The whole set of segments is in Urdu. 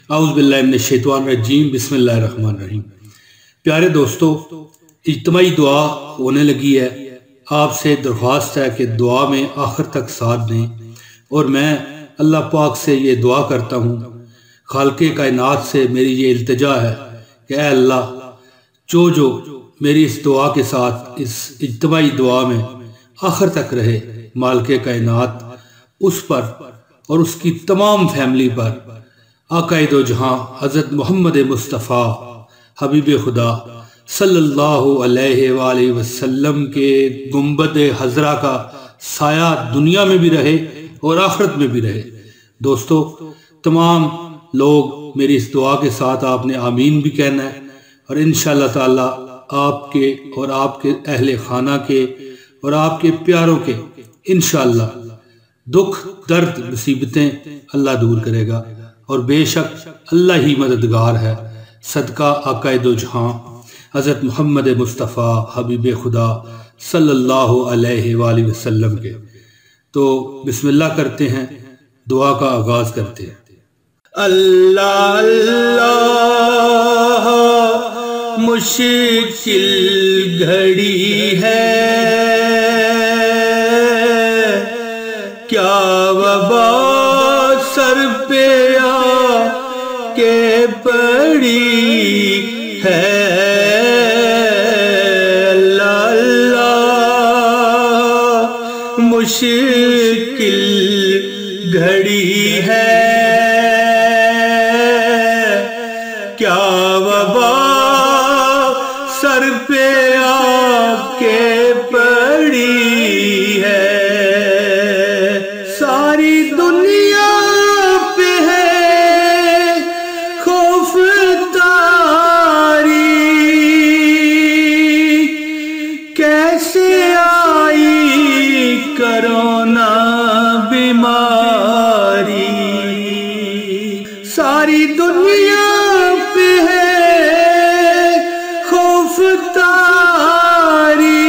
اعوذ باللہ من الشیطان الرجیم، بسم اللہ الرحمن الرحیم۔ پیارے دوستو، اجتماعی دعا ہونے لگی ہے۔ آپ سے درخواست ہے کہ دعا میں آخر تک ساتھ دیں، اور میں اللہ پاک سے یہ دعا کرتا ہوں، خالق کائنات سے میری یہ التجا ہے کہ اے اللہ، جو میری اس دعا کے ساتھ اس اجتماعی دعا میں آخر تک رہے، مالک کائنات اس پر اور اس کی تمام فیملی پر، آقا دو جہاں حضرت محمد مصطفیٰ حبیب خدا صلی اللہ علیہ وآلہ وسلم کے گنبد حضرہ کا سایہ دنیا میں بھی رہے اور آخرت میں بھی رہے۔ دوستو، تمام لوگ میری اس دعا کے ساتھ آپ نے آمین بھی کہنا ہے، اور انشاءاللہ تعالی آپ کے اور آپ کے اہل خانہ کے اور آپ کے پیاروں کے انشاءاللہ دکھ درد مصیبتیں اللہ دور کرے گا، اور بے شک اللہ ہی مددگار ہے، صدقہ آقا دو جہاں حضرت محمد مصطفیٰ حبیب خدا صلی اللہ علیہ وآلہ وسلم کے۔ تو بسم اللہ کرتے ہیں، دعا کا آغاز کرتے ہیں۔ اللہ اللہ مشکل گھڑی ہے، کیا وبا سر پہ آ کے پڑی ہے۔ اللہ اللہ مشکل گھڑی ہے، کیا وبا سر پہ آ کے پڑی ہے۔ ساری دنیا پہ ہے خوف تاری، کیسے آئی کرونا بیماری۔ ساری دنیا پہ ہے خوف تاری،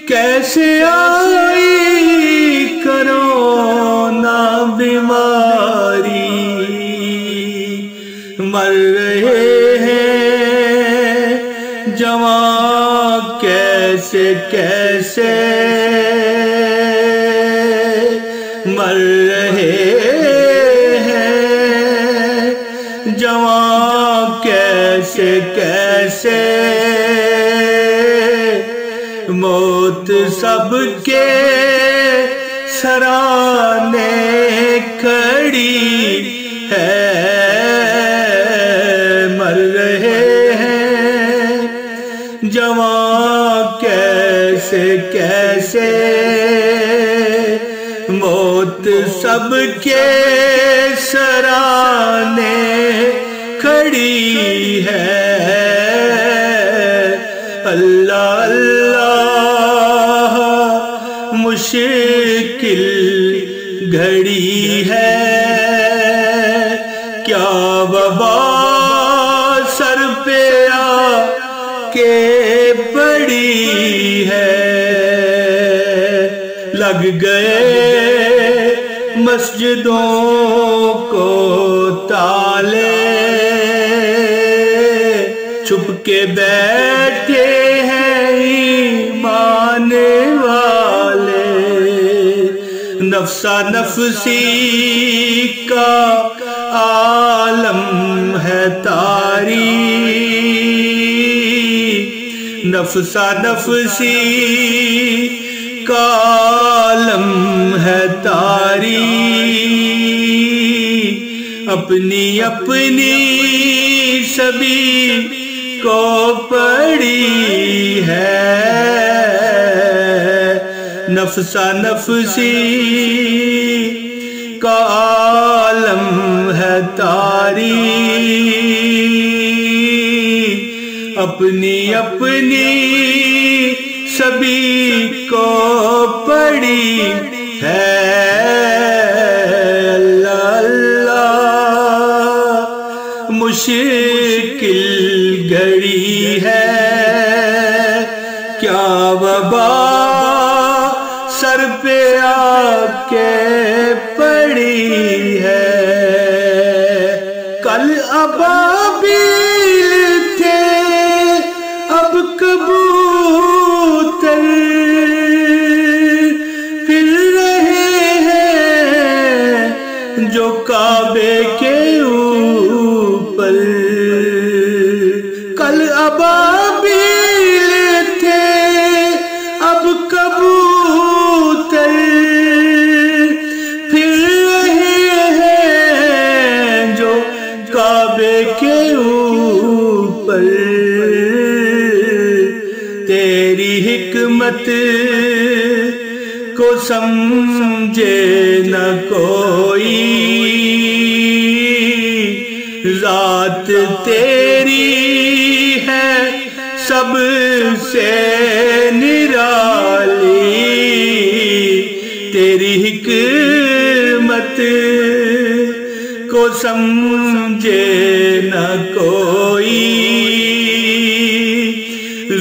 کیسے آئی کرونا بیماری۔ مر رہے ہیں جوان کیسے کیسے، مر رہے ہیں جوان کیسے کیسے، موت سب کے سرانے کھڑی ہے۔ مر رہے ہیں جوان کیسے کیسے، موت سب کے سرانے کھڑی ہے۔ اللہ اللہ مشکل گھڑی ہے، کیا وبا سر پہ آ کے پڑی ہے۔ لگ گئے مسجدوں کو تالے، چھپ کے بیٹھے ہیں ایمان والے۔ نفسا نفسی کا عالم ہے طاری، نفسا نفسی کا عالم ہے طاری۔ اپنی اپنی سبھی کو پڑی ہے، نفسا نفسی کا عالم ہے طاری۔ اپنی اپنی سبھی کو پڑی ہے۔ اللہ اللہ مشکل گھڑی ہے، کیا وبا سر پہ آ کے پڑی ہے۔ ابابیل تھے اب کبوتر پھر رہے ہیں جو کعبے کے اوپر کل ابابیل تھے اب کبوتر پھر رہے ہیں جو کعبے کے اوپر تیری حکمت کو سمجھے نہ کوئی ذات تیری ہے سب سے نرالی تیری حکمت کو سمجھے نہ کوئی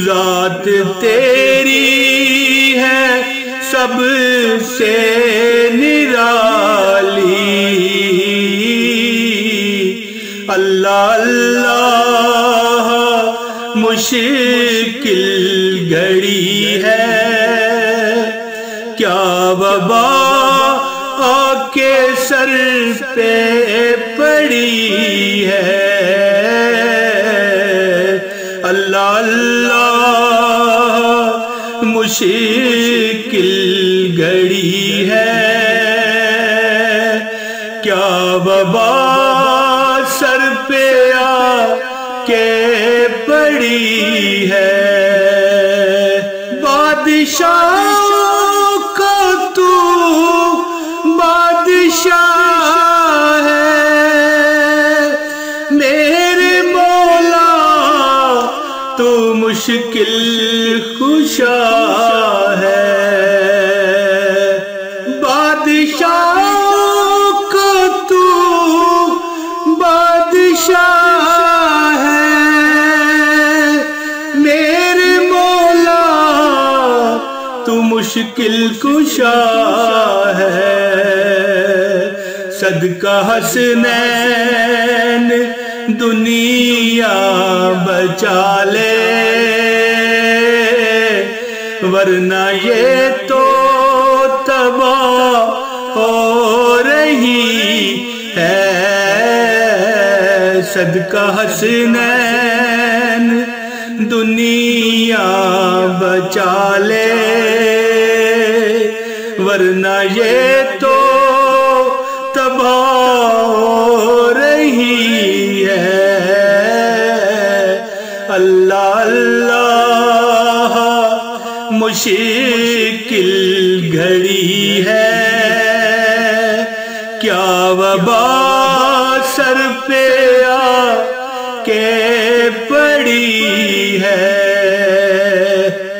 ذات تیری ہے سب سے نرالی اللہ اللہ مشکل گھڑی ہے کیا وبا آ کے سر پہ پڑی ہے اللہ اللہ مشکل گھڑی ہے کیا وبا سر پہ آ کے پڑی ہے بادشاہوں کا تو بادشاہ ہے میرے مولا تو مشکل کشا ہے بادشاہوں کا تو بادشاہ ہے میرے مولا تو مشکل کشا ہے صدقہ حسنین دنیا بچا لے ورنہ یہ تو تباہ ہو رہی ہے صدقہ حسنین دنیا بچا لے ورنہ یہ تو تباہ ہو رہی ہے اللہ اللہ مشکل گھڑی ہے کیا وبا سر پہ آ کے پڑی ہے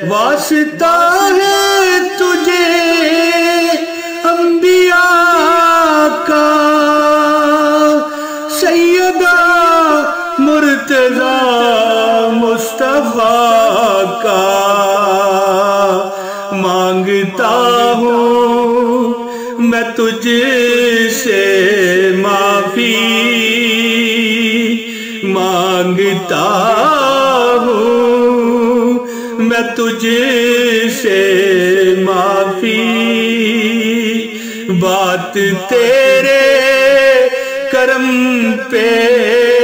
واسطہ ہے تجھے انبیاء کا سیدہ مرتضی مصطفیٰ کا مانگتا ہوں میں تجھ سے معافی مانگتا ہوں میں تجھ سے معافی بات تیرے کرم پہ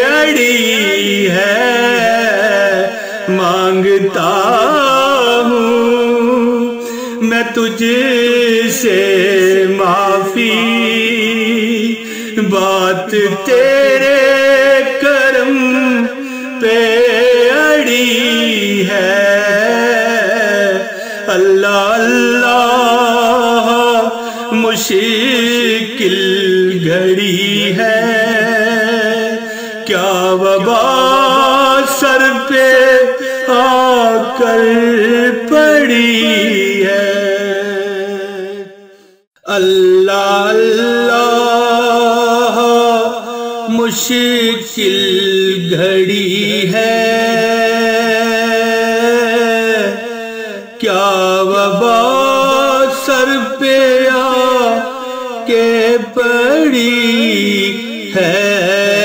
اڑی ہے مانگتا ہوں میں تجھ سے معافی بات تیرے کرم پہ اڑی ہے اللہ اللہ مشکل گھڑی ہے کیا وبا سر پہ آ کر پڑی ہے اللہ اللہ مشکل گھڑی ہے کیا وبا سر پہ آ کے پڑی ہے